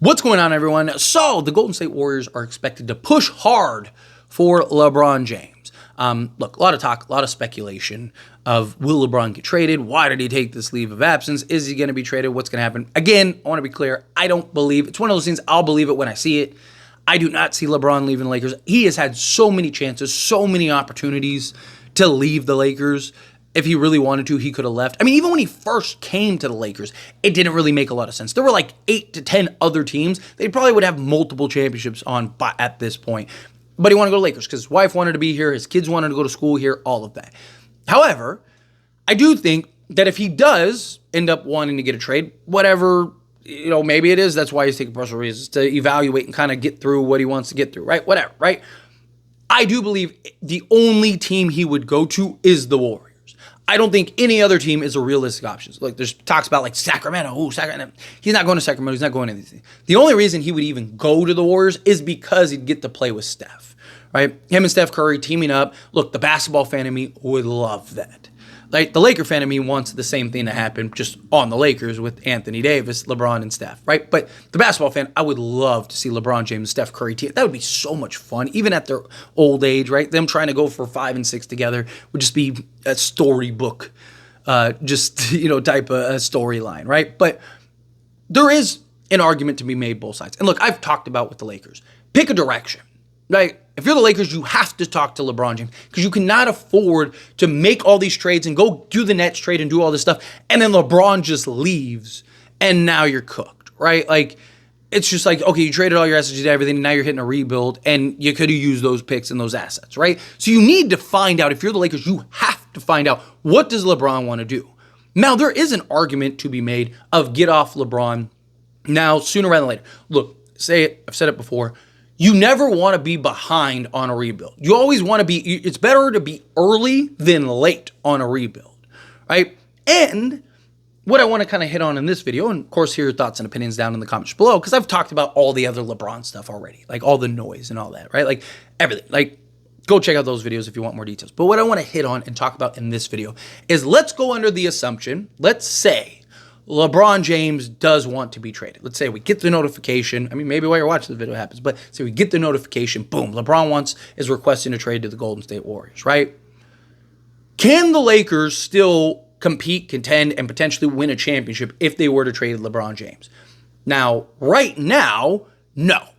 What's going on, everyone? So the Golden State Warriors are expected to push hard for LeBron James. Look, a lot of talk, a lot of speculation of will LeBron get traded? Why did he take this leave of absence? Is he going to be traded? What's going to happen? Again, I want to be clear. I don't believe it's one of those things. I'll believe it when I see it. I do not see LeBron leaving the Lakers. He has had so many chances, so many opportunities to leave the Lakers. If he really wanted to, he could have left. I mean, even when he first came to the Lakers, it didn't really make a lot of sense. There were like 8 to 10 other teams. They probably would have multiple championships on at this point. But he wanted to go to Lakers because his wife wanted to be here, his kids wanted to go to school here, all of that. However, I do think that if he does end up wanting to get a trade, whatever, maybe it is, that's why he's taking personal reasons to evaluate and kind of get through what he wants to get through, right? Whatever, right? I do believe the only team he would go to is the Warriors. I don't think any other team is a realistic option. Like there's talks about like Sacramento. Ooh, Sacramento. He's not going to Sacramento. He's not going to anything. The only reason he would even go to the Warriors is because he'd get to play with Steph, right? Him and Steph Curry teaming up. Look, the basketball fan in me would love that. Like the Laker fan in me wants the same thing to happen just on the Lakers with Anthony Davis, LeBron, and Steph, right? But the basketball fan, I would love to see LeBron James and Steph Curry team. That would be so much fun, even at their old age, right? Them trying to go for 5 and 6 together would just be a storybook, type of a storyline, right? But there is an argument to be made both sides. And look, I've talked about with the Lakers. Pick a direction, right? If you're the Lakers, you have to talk to LeBron James because you cannot afford to make all these trades and go do the Nets trade and do all this stuff, and then LeBron just leaves, and now you're cooked, right? Like, it's just like, okay, you traded all your assets, you did everything, and now you're hitting a rebuild, and you could have used those picks and those assets, right? So you need to find out, if you're the Lakers, you have to find out, what does LeBron want to do? Now, there is an argument to be made of get off LeBron now sooner rather than later. Look, I've said it before, you never want to be behind on a rebuild. You always want to be, it's better to be early than late on a rebuild, right? And what I want to kind of hit on in this video, and of course, hear your thoughts and opinions down in the comments below, because I've talked about all the other LeBron stuff already, like all the noise and all that, right? Like everything. Like, go check out those videos if you want more details. But what I want to hit on and talk about in this video is let's go under the assumption, let's say LeBron James does want to be traded. Let's say we get the notification. I mean, maybe while you're watching the video happens, but say we get the notification, boom, LeBron is requesting a trade to the Golden State Warriors, right? Can the Lakers still compete, contend, and potentially win a championship if they were to trade LeBron James? Now, right now, no.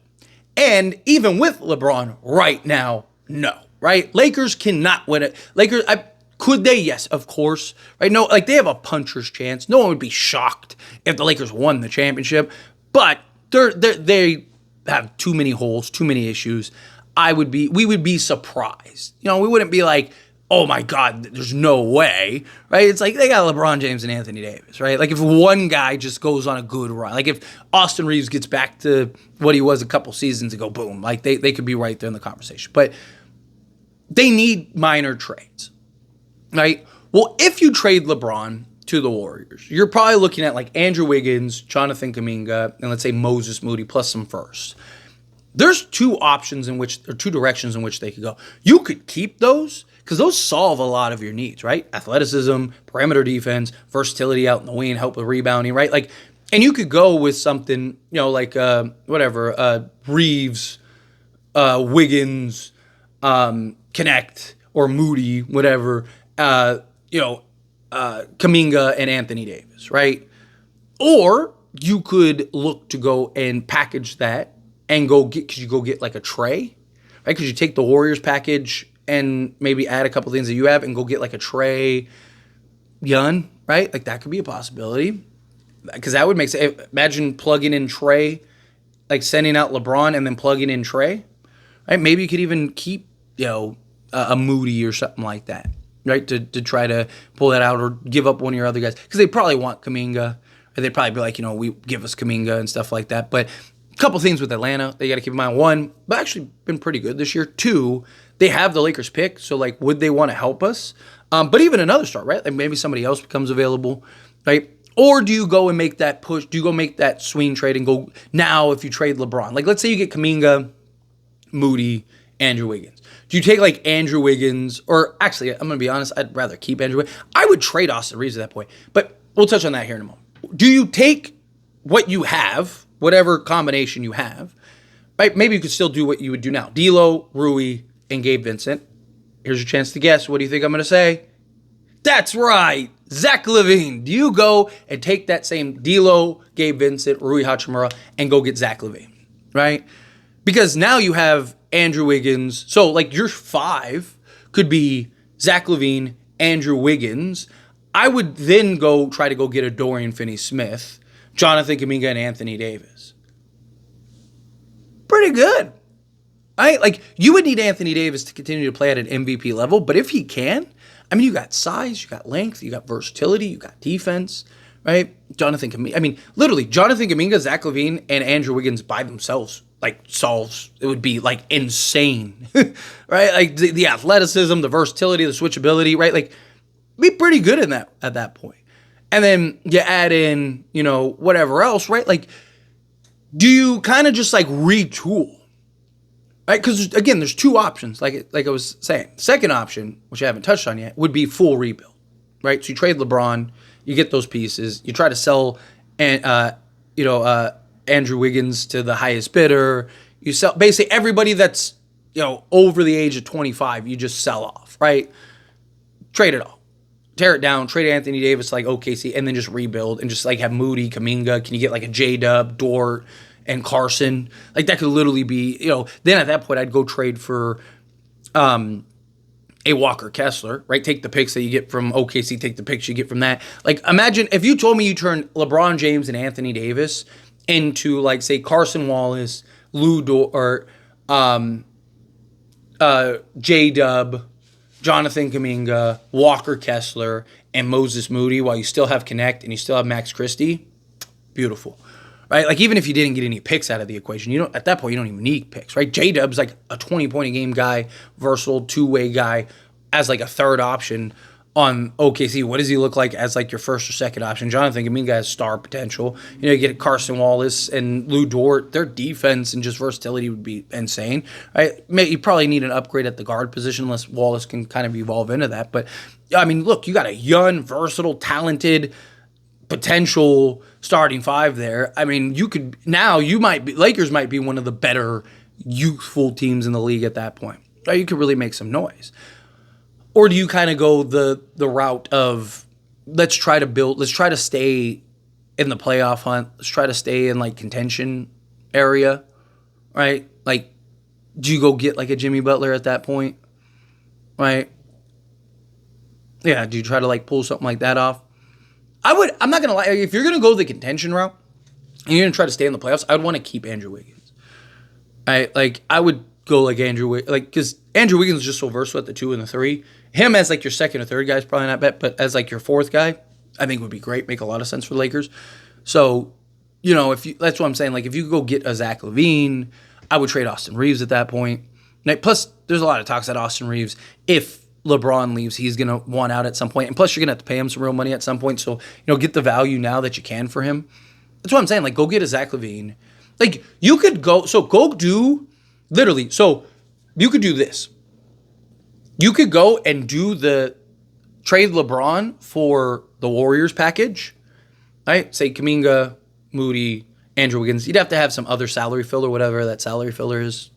And even with LeBron right now, no, right? Lakers cannot win it. Could they? Yes, of course. Right? No, like they have a puncher's chance. No one would be shocked if the Lakers won the championship, but they have too many holes, too many issues. We would be surprised. We wouldn't be like, oh my God, there's no way, right? It's like they got LeBron James and Anthony Davis, right? Like if one guy just goes on a good run, like if Austin Reeves gets back to what he was a couple seasons ago, boom, like they could be right there in the conversation. But they need minor trades. Right? Well, if you trade LeBron to the Warriors, you're probably looking at like Andrew Wiggins, Jonathan Kuminga, and let's say Moses Moody plus some firsts. There's two directions in which they could go. You could keep those because those solve a lot of your needs, right? Athleticism, perimeter defense, versatility out in the wing, help with rebounding, right? Like, and you could go with something, like Reeves, Wiggins, Connect, or Moody, whatever. Kuminga and Anthony Davis, right? Or you could look to go and package that and could you go get like a Trey, right? Could you take the Warriors package and maybe add a couple things that you have and go get like a Trey Young, right? Like that could be a possibility because that would make sense. Imagine plugging in Trey, like sending out LeBron and then plugging in Trey, right? Maybe you could even keep, a Moody or something like that. Right, to try to pull that out or give up one of your other guys. Because they probably want Kuminga. Or they'd probably be like, we give us Kuminga and stuff like that. But a couple things with Atlanta they got to keep in mind. One, they've actually been pretty good this year. Two, they have the Lakers pick. So, like, would they want to help us? But even another start, right? Like maybe somebody else becomes available, right? Or do you go and make that push? Do you go make that swing trade and go now if you trade LeBron? Like, let's say you get Kuminga, Moody, Andrew Wiggins. Do you take like Andrew Wiggins, or actually, I'm going to be honest, I'd rather keep Andrew Wiggins. I would trade Austin Reeves at that point, but we'll touch on that here in a moment. Do you take what you have, whatever combination you have, right? Maybe you could still do what you would do now. D'Lo, Rui, and Gabe Vincent. Here's your chance to guess. What do you think I'm going to say? That's right. Zach LaVine. Do you go and take that same D'Lo, Gabe Vincent, Rui Hachimura, and go get Zach LaVine, right? Because now you have Andrew Wiggins. So, like, your 5 could be Zach LaVine, Andrew Wiggins. I would then try to go get a Dorian Finney-Smith, Jonathan Kuminga, and Anthony Davis. Pretty good. Right? Like, you would need Anthony Davis to continue to play at an MVP level, but if he can, I mean, you got size, you got length, you got versatility, you got defense, right? Jonathan Kuminga, I mean, literally, Jonathan Kuminga, Zach LaVine, and Andrew Wiggins by themselves, like, it would be, like, insane, right? Like, the athleticism, the versatility, the switchability, right? Like, be pretty good in that at that point. And then you add in, whatever else, right? Like, do you kind of just, like, retool? Right, because again, there's 2 options. Like I was saying, the second option, which I haven't touched on yet, would be full rebuild. Right, so you trade LeBron, you get those pieces, you try to sell, Andrew Wiggins to the highest bidder. You sell basically everybody that's over the age of 25. You just sell off. Right, trade it all, tear it down, trade Anthony Davis like OKC, and then just rebuild and just like have Moody, Kuminga. Can you get like a J-Dub, Dort, and Carson? Like, that could literally be, then at that point, I'd go trade for a Walker Kessler, right? Take the picks that you get from OKC, take the picks you get from that. Like, imagine if you told me you turned LeBron James and Anthony Davis into, like, say, Carson Wallace, Lou Dort, or J-Dub, Jonathan Kuminga, Walker Kessler, and Moses Moody, while you still have Connect and you still have Max Christie. Beautiful. Right? Like, even if you didn't get any picks out of the equation, at that point, you don't even need picks, right? J-Dub's like a 20-point-a-game guy, versatile, two-way guy, as like a third option on OKC. What does he look like as like your first or second option? Jonathan Kuminga has star potential. You get Carson Wallace and Lou Dort. Their defense and just versatility would be insane, right? You probably need an upgrade at the guard position unless Wallace can kind of evolve into that. But, I mean, look, you got a young, versatile, talented, potential starting 5 there. I mean, Lakers might be one of the better youthful teams in the league at that point. Right? You could really make some noise. Or do you kind of go the route of let's try to stay in the playoff hunt. Let's try to stay in like contention area, right? Like, do you go get like a Jimmy Butler at that point, right? Yeah, do you try to like pull something like that off? I'm not going to lie. If you're going to go the contention route and you're going to try to stay in the playoffs, I'd want to keep Andrew Wiggins. I would go like Andrew Wiggins, because Andrew Wiggins is just so versatile at the 2 and the 3. Him as like your second or third guy is probably not bad, but as like your fourth guy, I think would be great. Make a lot of sense for the Lakers. So, that's what I'm saying. Like, if you go get a Zach LaVine, I would trade Austin Reeves at that point. Plus, there's a lot of talks that Austin Reeves, if LeBron leaves, he's going to want out at some point. And plus, you're going to have to pay him some real money at some point. So, get the value now that you can for him. That's what I'm saying. Like, go get a Zach LaVine. Like, you could go do this. You could go and do the trade LeBron for the Warriors package, right? Say Kuminga, Moody, Andrew Wiggins. You'd have to have some other salary filler, whatever that salary filler is.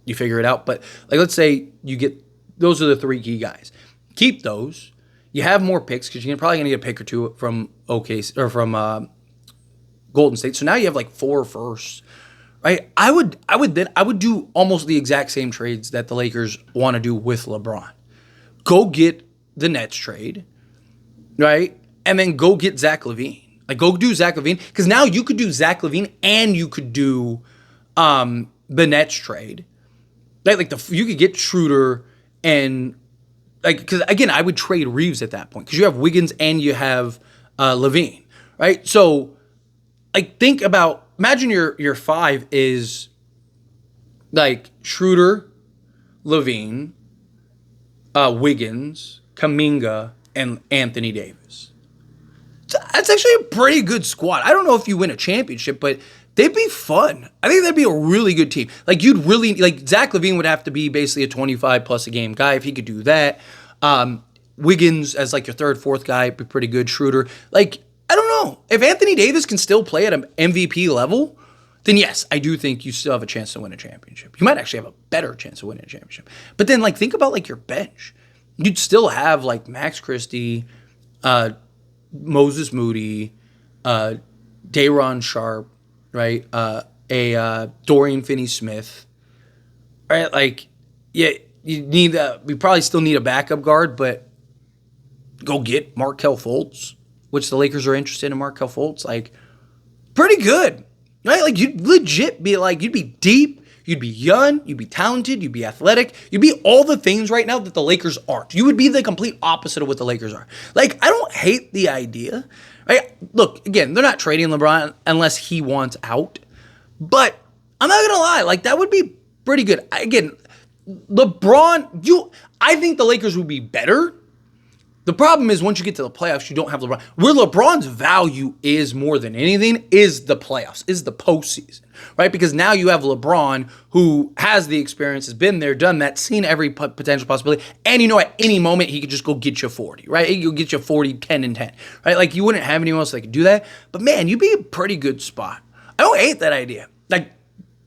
You figure it out. But, like, let's say you get those are the 3 key guys. Keep those. You have more picks because you're probably going to get a pick or 2 from OKC or from Golden State. So now you have like 4 firsts, right? I would do almost the exact same trades that the Lakers want to do with LeBron. Go get the Nets trade, right? And then go get Zach LaVine. Like, go do Zach LaVine, because now you could do Zach LaVine and you could do the Nets trade. Like you could get Schroeder. And, like, because, again, I would trade Reeves at that point because you have Wiggins and you have LaVine, right? So, like, imagine your 5 is, like, Schroeder, LaVine, Wiggins, Kuminga, and Anthony Davis. So that's actually a pretty good squad. I don't know if you win a championship, but they'd be fun. I think that'd be a really good team. Like, Zach LaVine would have to be basically a 25+ a game guy if he could do that. Wiggins as like your third, fourth guy would be pretty good. Schroeder. Like, I don't know. If Anthony Davis can still play at an MVP level, then yes, I do think you still have a chance to win a championship. You might actually have a better chance of winning a championship. But then, like, think about, like, your bench. You'd still have, like, Max Christie, Moses Moody, Day'Ron Sharp, right? Dorian Finney-Smith, right? Like, yeah, we probably still need a backup guard, but go get Markelle Fultz, which the Lakers are interested in Markelle Fultz. Like, pretty good, right? Like, you'd legit be like, you'd be deep, you'd be young, you'd be talented, you'd be athletic, you'd be all the things right now that the Lakers aren't. You would be the complete opposite of what the Lakers are. Like, I don't hate the idea, right? Look, again, they're not trading LeBron unless he wants out, but I'm not gonna lie, like, that would be pretty good. Again, I think the Lakers would be better. The problem is once you get to the playoffs, you don't have LeBron. Where LeBron's value is more than anything is the playoffs, is the postseason, right? Because now you have LeBron who has the experience, has been there, done that, seen every potential possibility, and you know at any moment he could just go get you 40, right? He'll get you 40, 10, and 10, right? Like you wouldn't have anyone else that could do that. But man, you'd be a pretty good spot. I don't hate that idea. Like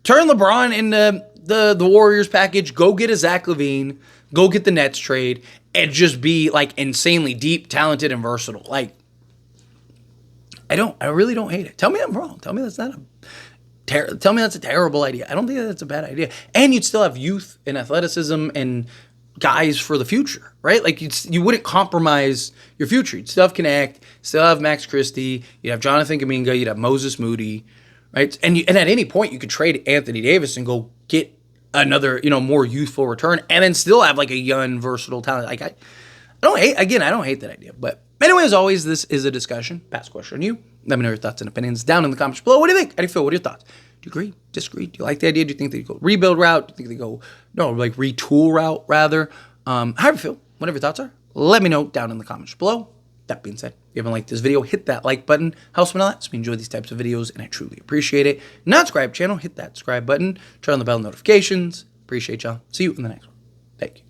turn LeBron into the Warriors package, go get a Zach LaVine, go get the Nets trade, and just be like insanely deep, talented, and versatile. Like, I really don't hate it. Tell me I'm wrong. Tell me that's not tell me that's a terrible idea. I don't think that's a bad idea. And you'd still have youth and athleticism and guys for the future, right? Like you wouldn't compromise your future. You'd still have Connect, still have Max Christie, you'd have Jonathan Kuminga, you'd have Moses Moody, right? And at any point you could trade Anthony Davis and go get another, more youthful return, and then still have like a young, versatile talent. Like I don't hate that idea. But anyway, as always, this is a discussion. Pass question on you. Let me know your thoughts and opinions down in the comments below. What do you think? How do you feel? What are your thoughts? Do you agree? Disagree? Do you like the idea? Do you think they go rebuild route? Do you think they go retool route rather? How do you feel? Whatever your thoughts are, let me know down in the comments below. That being said, if you haven't liked this video, hit that like button. Helps me a lot. So we enjoy these types of videos, and I truly appreciate it. Not subscribe channel, hit that subscribe button. Turn on the bell notifications. Appreciate y'all. See you in the next one. Thank you.